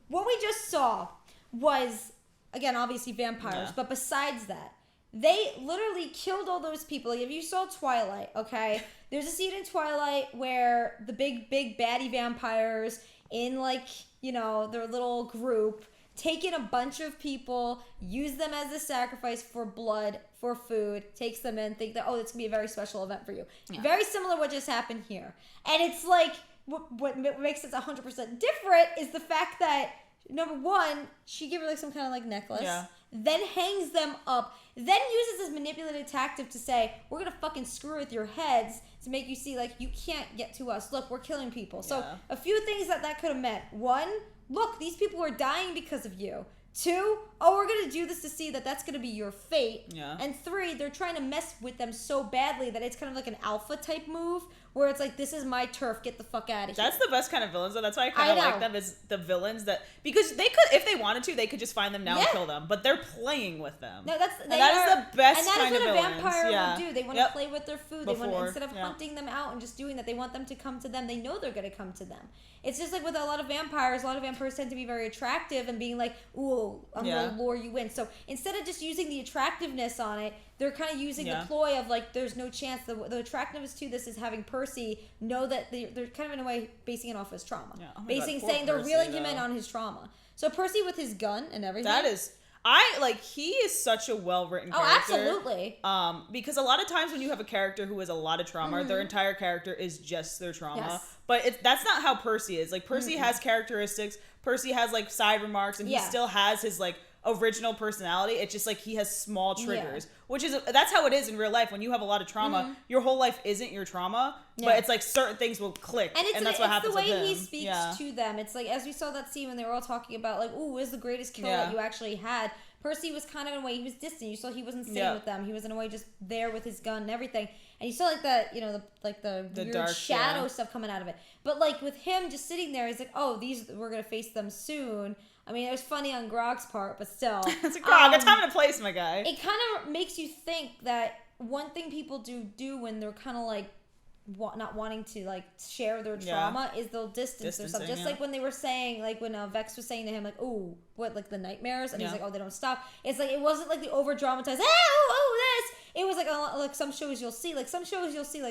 what we just saw was, again, obviously vampires, but besides that, they literally killed all those people. Like, if you saw Twilight, okay, there's a scene in Twilight where the big baddie vampires in, like, you know, their little group take in a bunch of people, use them as a sacrifice for blood, for food, takes them in, think that, oh, it's going to be a very special event for you. Yeah. Very similar to what just happened here. And it's like, what makes it 100% different is the fact that, number one, she gave her, like, some kind of, like, necklace, then hangs them up, then uses this manipulative tactic to say, we're going to fucking screw with your heads to make you see, like, you can't get to us. Look, we're killing people. So a few things that could have meant. One, look, these people are dying because of you. 2, oh, we're going to do this to see that that's going to be your fate. Yeah. And 3, they're trying to mess with them so badly that it's kind of like an alpha type move where it's like, this is my turf, get the fuck out of here. That's the best kind of villains, though. That's why I kind of like them, is the villains that, because they could, if they wanted to, they could just find them now and kill them, but they're playing with them. No, that is the best kind of villains. And that is what a vampire would do. They want to play with their food. They want, instead of hunting them out and just doing that, they want them to come to them. They know they're going to come to them. It's just like with a lot of vampires tend to be very attractive and being like, ooh, I'm going to lure you in. So instead of just using the attractiveness on it, they're kind of using the ploy of like, there's no chance. The attractiveness to this is having Percy know that they're kind of in a way basing it off his trauma. Yeah. Oh saying Percy, they're reeling him in on his trauma. So Percy with his gun and everything. That is... he is such a well-written character. Oh, absolutely. Because a lot of times when you have a character who has a lot of trauma, their entire character is just their trauma. Yes. But that's not how Percy is. Like, Percy has characteristics. Percy has, like, side remarks, and he still has his, like, original personality. It's just, like, he has small triggers. Which is, that's how it is in real life. When you have a lot of trauma, your whole life isn't your trauma, but it's, like, certain things will click, and that's what happens with him. It's the way he speaks to them. It's, like, as we saw that scene when they were all talking about, like, ooh, is the greatest kill that you actually had. Percy was kind of in a way, he was distant. You saw he wasn't sitting with them. He was in a way just there with his gun and everything. And you saw like the weird dark shadow stuff coming out of it. But like with him just sitting there, he's like, oh, we're going to face them soon. I mean, it was funny on Grog's part, but still. It's like, Grog, a time and a place, my guy. It kind of makes you think that one thing people do when they're kind of like, not wanting to like share their trauma is they'll distance themselves. Just like when they were saying, like when Vex was saying to him, like, oh, what, like the nightmares? And he's like, oh, they don't stop. It's like, it wasn't like the over dramatized, this. It was like some shows you'll see, like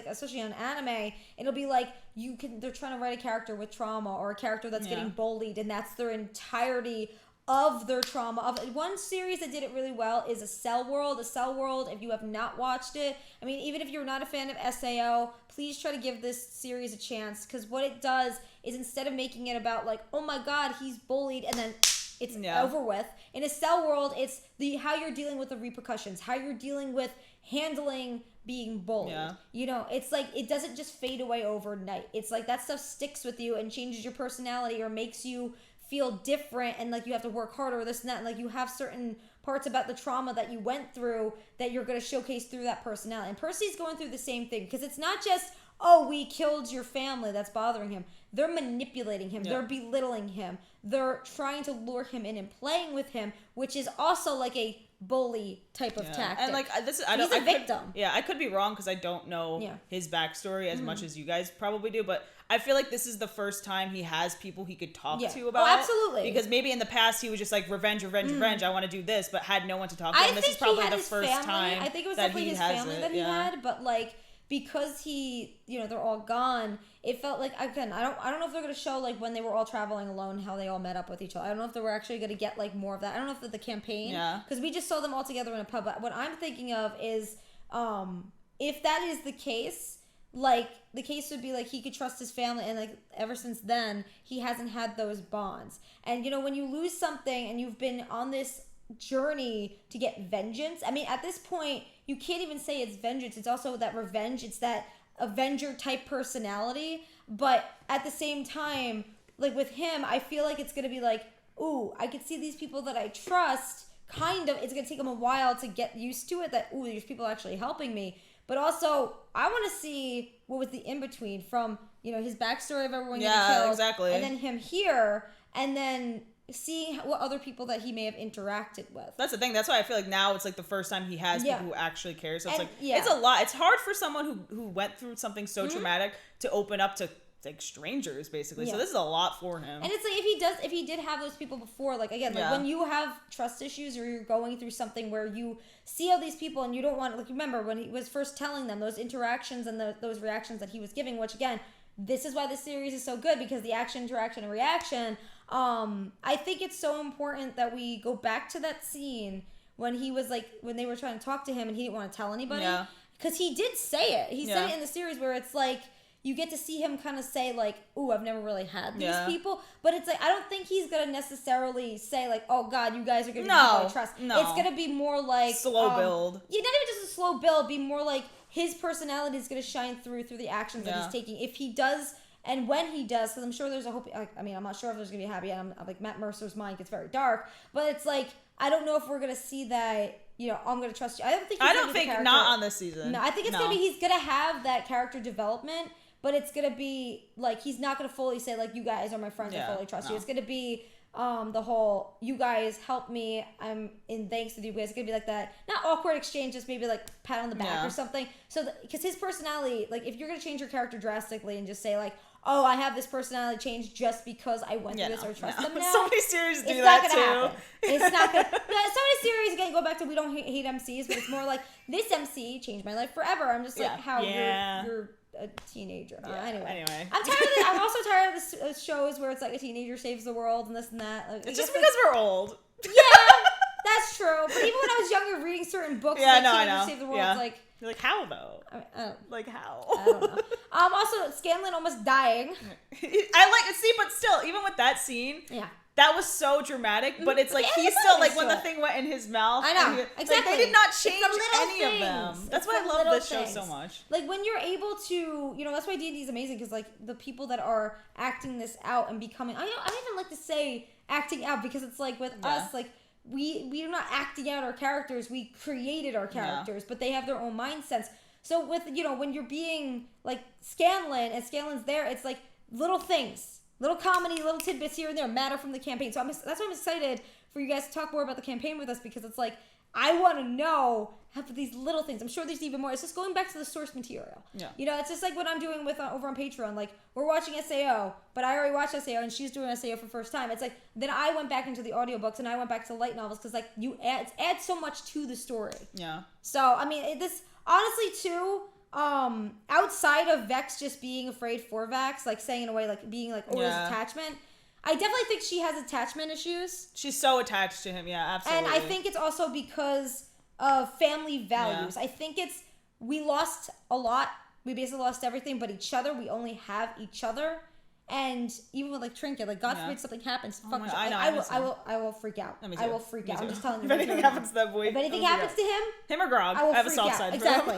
especially on anime, it'll be like they're trying to write a character with trauma or a character that's getting bullied, and that's their entirety of their trauma. One series that did it really well is A Cell World. A Cell World, if you have not watched it, I mean, even if you're not a fan of SAO, please try to give this series a chance, because what it does is instead of making it about like, oh my god, he's bullied, and then it's over with. In A Cell World, it's how you're dealing with the repercussions, how you're dealing with handling being bullied. You know, it's like it doesn't just fade away overnight. It's like that stuff sticks with you and changes your personality or makes you feel different, and like you have to work harder or this and that, and like you have certain parts about the trauma that you went through that you're going to showcase through that personality. And Percy's going through the same thing, because it's not just, oh, we killed your family that's bothering him. They're manipulating him. They're belittling him. They're trying to lure him in and playing with him, which is also like a bully type of tactic. And like this, he's a victim. I could be wrong because I don't know his backstory as much as you guys probably do, but I feel like this is the first time he has people he could talk to about. Oh, absolutely. Because maybe in the past he was just like revenge. I want to do this, but had no one to talk to. And this is probably the first time. I think it was definitely his family that he had, but like because he, they're all gone, it felt like, again, I don't know if they're going to show, like, when they were all traveling alone, how they all met up with each other. I don't know if they were actually going to get, like, more of that. I don't know if the campaign, because we just saw them all together in a pub. But what I'm thinking of is, if that is the case, like, the case would be, like, he could trust his family, and, like, ever since then, he hasn't had those bonds. And, when you lose something, and you've been on this journey to get vengeance, I mean, at this point, you can't even say it's vengeance. It's also that revenge. It's that Avenger type personality. But at the same time, like with him, I feel like it's going to be like, ooh, I could see these people that I trust, kind of, it's going to take them a while to get used to it, that, ooh, there's people actually helping me. But also, I want to see what was the in-between from, his backstory of everyone getting killed. Exactly. And then him here, and then seeing what other people that he may have interacted with. That's the thing. That's why I feel like now it's like the first time he has people who actually care. So it's and, like, it's a lot. It's hard for someone who went through something so traumatic to open up to like strangers, basically. So this is a lot for him. And it's like, if he did have those people before, like, again, like when you have trust issues or you're going through something where you see all these people and you don't want, like, remember when he was first telling them those interactions and those reactions that he was giving, which again, this is why this series is so good, because the action, interaction, and reaction. I think it's so important that we go back to that scene when he was like, when they were trying to talk to him and he didn't want to tell anybody. Because he did say it. He said it in the series where it's like, you get to see him kind of say like, ooh, I've never really had these people. But it's like, I don't think he's going to necessarily say like, oh God, you guys are going to be people I trust. No. It's going to be more like... slow build. Yeah, not even just a slow build. Be more like his personality is going to shine through the actions that he's taking. If he does... And when he does, because I'm sure there's a hope. I mean, I'm not sure if there's gonna be a happy end. I'm like, Matt Mercer's mind gets very dark, but it's like, I don't know if we're gonna see that. I'm gonna trust you. I don't think. Not on this season. No, I think it's gonna be. He's gonna have that character development, but it's gonna be like he's not gonna fully say like, you guys are my friends. I fully trust you. It's gonna be the whole, you guys help me, I'm in thanks with you guys. It's gonna be like that, not awkward exchange, just maybe like pat on the back or something. So because his personality, like if you're gonna change your character drastically and just say like, oh, I have this personality change just because I went through this or trust them now. So many series do that too. Happen. It's not gonna. So many series, again, go back to, we don't hate MCs, but it's more like, this MC changed my life forever. I'm just like, how you're a teenager. Anyway. I'm tired of it. I'm also tired of the shows where it's like a teenager saves the world and this and that. Like, it's just because we're old. Yeah, that's true. But even when I was younger, reading certain books, teenagers save the world, it's like, you're like, how though? Like how? I don't know. Also, Scanlan almost dying. But still, even with that scene, yeah, that was so dramatic. But it's like he's still like when the thing went in his mouth. I know exactly. Like, they did not change any of them. That's why I love this show so much. Like when you're able to, that's why D&D is amazing, because like the people that are acting this out and becoming, I don't even like to say acting out, because it's like with us, like. We are not acting out our characters. We created our characters, but they have their own mindsets. So with, when you're being like Scanlan and Scanlan's there, it's like little things, little comedy, little tidbits here and there matter from the campaign. So that's why I'm excited for you guys to talk more about the campaign with us, because it's like, I want to know how these little things. I'm sure there's even more. It's just going back to the source material. Yeah. It's just like what I'm doing with over on Patreon. Like, we're watching SAO, but I already watched SAO, and she's doing SAO for the first time. It's like, then I went back into the audiobooks, and I went back to light novels, because like it adds so much to the story. Yeah. So I mean, this honestly too. Outside of Vex just being afraid for Vax, like saying in a way, like being like, oh, his attachment. I definitely think she has attachment issues. She's so attached to him, yeah, absolutely. And I think it's also because of family values. Yeah. I think we lost a lot. We basically lost everything but each other. We only have each other. And even with like Trinket, like God forbid something happens. Fuck me. I will freak out. I will freak out. I'm just telling you. If anything happens to that boy. If anything happens to him or Grog, I have a soft side. Exactly.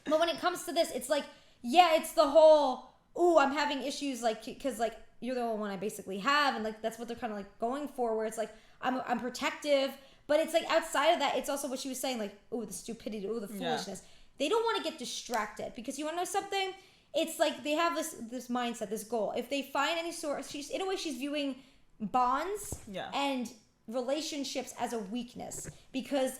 But when it comes to this, it's like, it's the whole, ooh, I'm having issues, like, because like, you're the only one I basically have, and like that's what they're kind of like going for, where it's like I'm protective, but it's like outside of that, it's also what she was saying, like, oh, the stupidity, oh, the foolishness. They don't want to get distracted, because you want to know something? It's like they have this mindset, this goal. If they find any sort, she's in a way she's viewing bonds and relationships as a weakness, because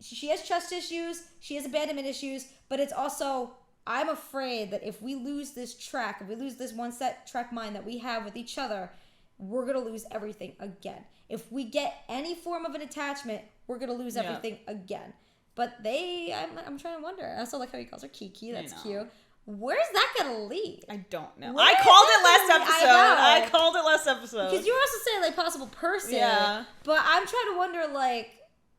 she has trust issues, she has abandonment issues, but it's also, I'm afraid that if we lose this track, if we lose this one set track mind that we have with each other, we're going to lose everything again. If we get any form of an attachment, we're going to lose everything again. But I'm trying to wonder. I also like how he calls her Kiki. That's cute. Where's that gonna lead? I don't know. Where I is called that it last gonna lead? episode. I know. I called it last episode. Because you were also saying like possible person. Yeah. But I'm trying to wonder like,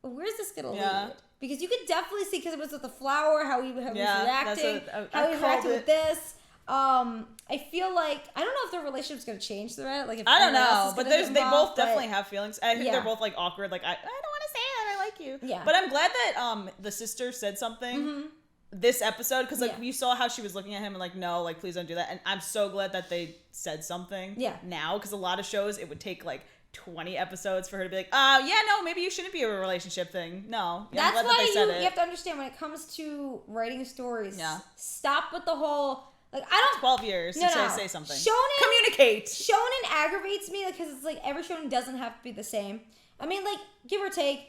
where's this gonna lead? Because you could definitely see, because it was with the flower, how he was reacting, how he reacted with this. I feel like I don't know if their relationship's gonna change throughout. Like, if I don't anyone else know, is but gonna they get involved, both definitely have feelings. I think they're Yeah. both like awkward. Like I don't want to say it. I like you. Yeah. But I'm glad that the sister said something this episode, because like you saw how she was looking at him and like, no, like please don't do that. And I'm so glad that they said something. Yeah. Now, because a lot of shows it would take like 20 episodes for her to be like, no, maybe you shouldn't be a relationship thing. No. Yeah, That's I'm glad why that they said you it. have to understand when it comes to writing stories. Yeah. Stop with the whole like I don't 12 years to say something. Shonen Communicate. Shonen aggravates me because it's like every shonen doesn't have to be the same. I mean, like give or take,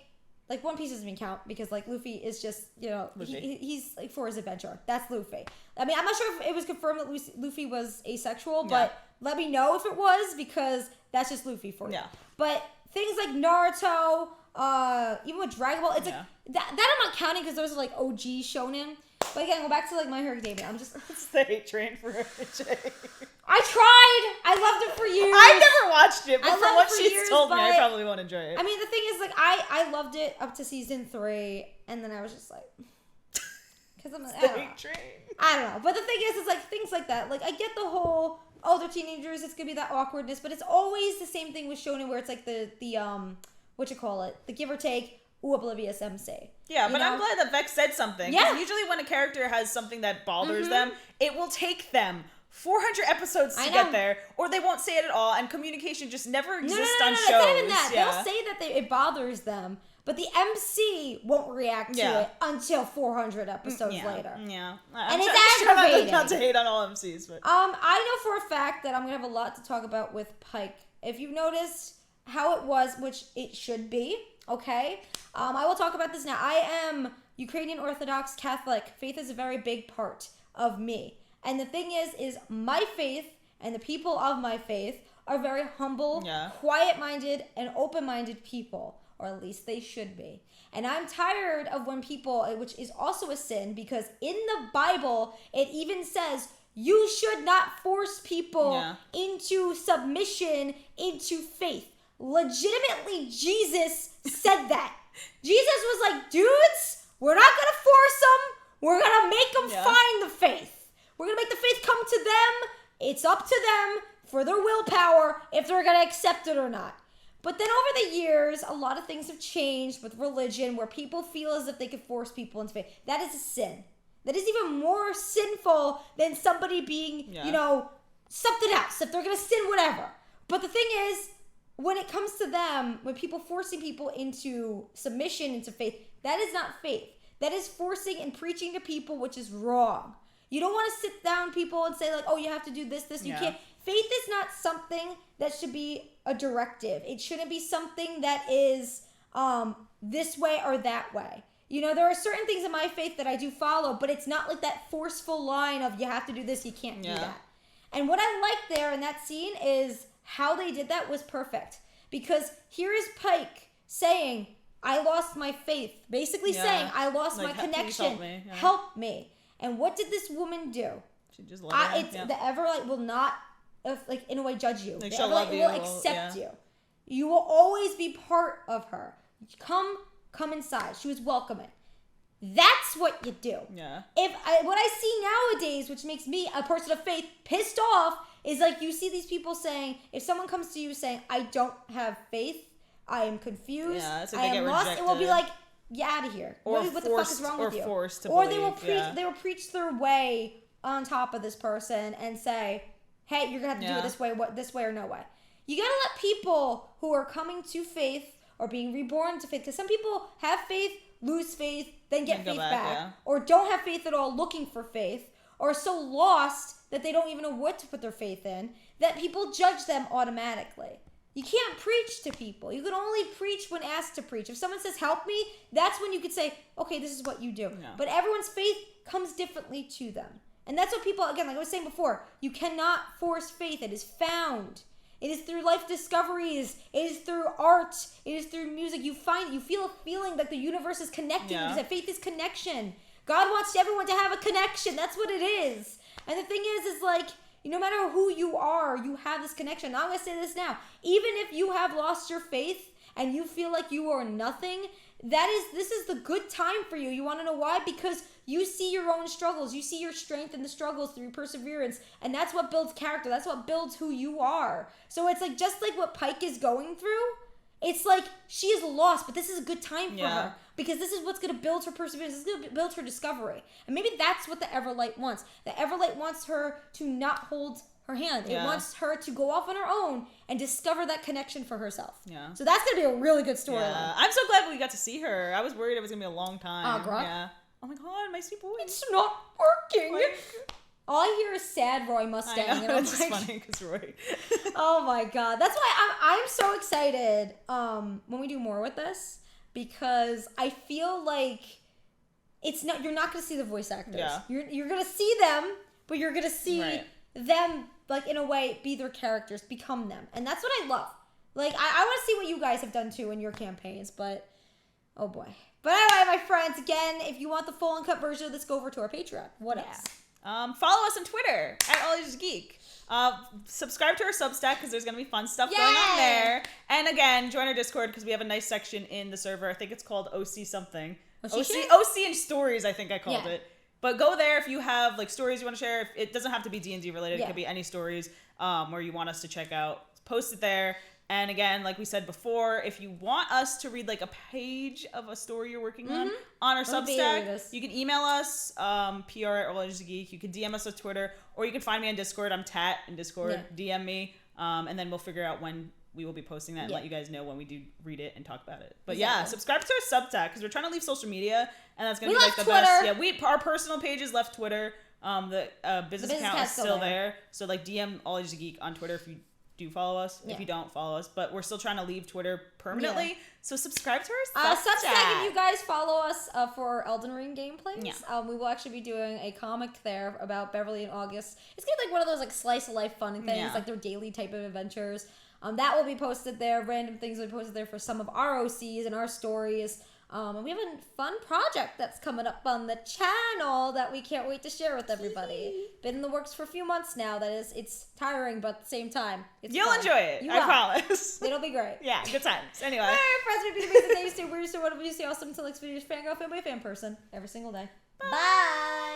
like One Piece doesn't even count because like Luffy is just he's like for his adventure. That's Luffy. I mean, I'm not sure if it was confirmed that Luffy was asexual, but let me know if it was because that's just Luffy for you. Yeah. But things like Naruto, even with Dragon Ball, it's like that I'm not counting because those are like OG shonen. But again, go back to like My Hero Academia. I'm just It's the hate train for AJ. I tried. I loved it for years. I've never watched it, but I from loved what it for she's years, told me, I but- probably won't enjoy it. I mean, the thing is, like, I loved it up to season 3, and then I was just like, because I'm like, I the don't know. hate train. I don't know. But the thing is, it's like things like that. Like, I get the whole, oh, they're teenagers, it's gonna be that awkwardness, but it's always the same thing with shonen where it's like the the give or take, oblivious MC. Yeah, You but know? I'm glad that Vex said something. Yeah. 'Cause usually when a character has something that bothers them, it will take them 400 episodes to I get know. there, or they won't say it at all, and communication just never exists No, on it's shows. not even that. Yeah. They'll say that it bothers them, but the MC won't react to it until 400 episodes later. Yeah. And it's I'm trying aggravating. not to hate on all MCs, but I know for a fact that I'm gonna have a lot to talk about with Pike. If you've noticed how it was, which it should be, okay? I will talk about this now. I am Ukrainian Orthodox Catholic. Faith is a very big part of me. And the thing is my faith and the people of my faith are very humble, quiet-minded, and open-minded people. Or at least they should be. And I'm tired of when people, which is also a sin, because in the Bible, it even says you should not force people into submission, into faith. Legitimately, Jesus said that. Jesus was like, dudes, we're not going to force them. We're going to make them find the faith. We're going to make the faith come to them. It's up to them for their willpower if they're going to accept it or not. But then over the years, a lot of things have changed with religion where people feel as if they could force people into faith. That is a sin. That is even more sinful than somebody being, something else. If they're going to sin, whatever. But the thing is, when it comes to them, when people forcing people into submission, into faith, that is not faith. That is forcing and preaching to people, which is wrong. You don't want to sit down people and say like, oh, you have to do this. You can't. Faith is not something that should be a directive. It shouldn't be something that is this way or that way. You know, there are certain things in my faith that I do follow, but it's not like that forceful line of you have to do this, you can't do that. And what I like there in that scene is how they did that was perfect. Because here is Pike saying, I lost my faith. Basically saying, I lost my connection. Help me. And what did this woman do? She just let it. The ever will not in a way judge you. Like, They she'll ever, love you. will accept you. You will always be part of her. Come inside. She was welcoming. That's what you do. Yeah. What I see nowadays, which makes me a person of faith pissed off, is like you see these people saying, if someone comes to you saying, I don't have faith, I am confused, it's like I they am get lost, rejected. it will be like, get out of here. Or What the fuck is wrong with you? Forced to or believe, they will preach their way on top of this person and say, hey, you're gonna have to do it this way or no way. You gotta let people who are coming to faith or being reborn to faith, because some people have faith, lose faith, then get faith back, or don't have faith at all, looking for faith, or so lost that they don't even know what to put their faith in, that people judge them automatically. You can't preach to people. You can only preach when asked to preach. If someone says, help me, that's when you could say, okay, this is what you do. No. But everyone's faith comes differently to them. And that's what people, again, like I was saying before, you cannot force faith. It is found. It is through life discoveries. It is through art. It is through music. You feel a feeling like the universe is connecting you. That faith is connection. God wants everyone to have a connection. That's what it is. And the thing is like, no matter who you are, you have this connection. Now, I'm going to say this now. Even if you have lost your faith and you feel like you are nothing, this is the good time for you. You want to know why? Because you see your own struggles. You see your strength in the struggles through perseverance. And that's what builds character. That's what builds who you are. So it's like, just like what Pike is going through, it's like she is lost, but this is a good time for her. Because this is what's going to build her perseverance. This is going to build her discovery. And maybe that's what the Everlight wants. The Everlight wants her to not hold her hand. It wants her to go off on her own and discover that connection for herself. Yeah. So that's going to be a really good storyline. Yeah. I'm so glad we got to see her. I was worried it was going to be a long time. Grok. Yeah. Oh my god, my sweet boy. It's not working. All I hear is sad Roy Mustang. I know, and I'm it's like, funny because Roy. Oh my god. That's why I'm so excited when we do more with this. Because I feel like you're not going to see the voice actors. Yeah. You're going to see them, but you're going to see them, like, in a way, be their characters, become them. And that's what I love. Like, I want to see what you guys have done, too, in your campaigns, but, oh boy. But anyway, my friends, again, if you want the full uncut version of this, go over to our Patreon. What else? Follow us on Twitter, @AAOG. Subscribe to our Substack because there's going to be fun stuff going on there. And again, join our Discord because we have a nice section in the server. I think it's called OC something. OC and Stories, I think I called it. But go there if you have like stories you want to share. It doesn't have to be D&D related. It could be any stories or you want us to check out. Post it there. And again, like we said before, if you want us to read like a page of a story you're working on our Substack, you can email us, PR@AAOG. You can DM us on Twitter, or you can find me on Discord. I'm Tat in Discord. DM me, and then we'll figure out when we will be posting that and let you guys know when we do read it and talk about it. But subscribe to our Substack because we're trying to leave social media, and that's going to be like the best. Yeah, our personal pages left Twitter. The business account is still there. So like DM AAOG Geek on Twitter if you do follow us. If you don't follow us, but we're still trying to leave Twitter permanently, so subscribe to our Substack. If you guys follow us for our Elden Ring gameplays, we will actually be doing a comic there about Beverly and August. It's gonna be like one of those like slice of life fun things, like their daily type of adventures. That will be posted there. Random things will be posted there for some of our OCs and our stories. And we have a fun project that's coming up on the channel that we can't wait to share with everybody. Been in the works for a few months now. It's tiring, but at the same time, You'll fun. Enjoy it. I promise. It'll be great. Yeah, good times. Anyway. All right, friends, we've been amazing. Thanks to weird, so what do you say? Awesome until next video. Fan girl, fanboy, fan person every single day. Bye.